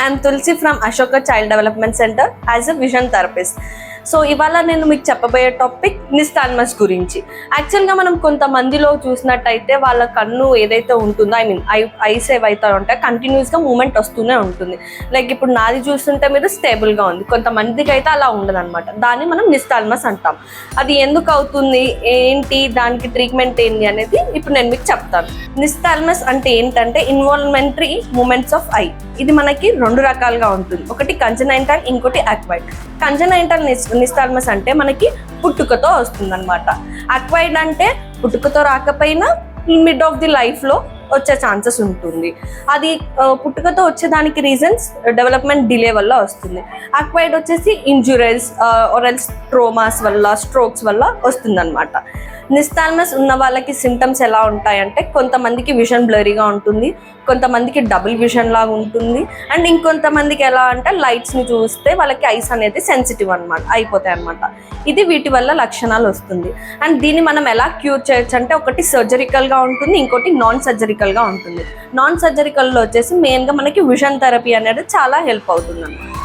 I'm Tulasi from Ashoka child development centre as a vision therapist. So ఇవాళ నేను మీకు చెప్పబోయే టాపిక్ నిస్తాల్మస్ గురించి. యాక్చువల్గా మనం కొంతమందిలో చూసినట్టయితే వాళ్ళ కన్ను ఏదైతే ఉంటుందో ఐస్ ఏవైతే ఉంటాయో కంటిన్యూస్గా మూమెంట్ వస్తూనే ఉంటుంది. లైక్ ఇప్పుడు నాది చూస్తుంటే మీరు స్టేబుల్గా ఉంది, కొంతమందికి అయితే అలా ఉండదు అనమాట. దాన్ని మనం నిస్తాల్మస్ అంటాం. అది ఎందుకు అవుతుంది, ఏంటి, దానికి ట్రీట్మెంట్ ఏంటి అనేది ఇప్పుడు నేను మీకు చెప్తాను. నిస్తాల్మస్ అంటే ఏంటంటే ఇన్వాల్వ్మెంటరీ మూమెంట్స్ ఆఫ్ ఐ. ఇది మనకి రెండు రకాలుగా ఉంటుంది, ఒకటి కంజనైటల్, ఇంకోటి అక్వైర్డ్. కంజనైటల్ నిస్తాల్మస్ అంటే మనకి పుట్టుకతో వస్తుంది అనమాట. అక్వైర్డ్ అంటే పుట్టుకతో రాకపోయినా మిడ్ ఆఫ్ ది లైఫ్లో వచ్చే ఛాన్సెస్ ఉంటుంది. అది పుట్టుకతో వచ్చేదానికి రీజన్స్ డెవలప్మెంట్ డిలే వల్ల వస్తుంది. అక్వైర్డ్ వచ్చేసి ఇంజురీస్ ఆర్ఎల్స్ ట్రోమాస్ వల్ల, స్ట్రోక్స్ వల్ల వస్తుంది అనమాట. నిస్తాల్మస్ ఉన్న వాళ్ళకి సిమ్టమ్స్ ఎలా ఉంటాయంటే కొంతమందికి విజన్ బ్లరీగా ఉంటుంది, కొంతమందికి డబుల్ విజన్ లాగా ఉంటుంది, అండ్ ఇంకొంతమందికి ఎలా అంటే లైట్స్ని చూస్తే వాళ్ళకి ఐస్ అనేది సెన్సిటివ్ అయిపోతాయి అనమాట. ఇది వీటి వల్ల లక్షణాలు వస్తుంది. అండ్ దీన్ని మనం ఎలా క్యూర్ చేయొచ్చు అంటే ఒకటి సర్జరికల్గా ఉంటుంది, ఇంకోటి నాన్ సర్జరికల్గా ఉంటుంది. నాన్ సర్జరికల్లో వచ్చేసి మెయిన్గా మనకి విజన్ థెరపీ అనేది చాలా హెల్ప్ అవుతుంది అన్నమాట.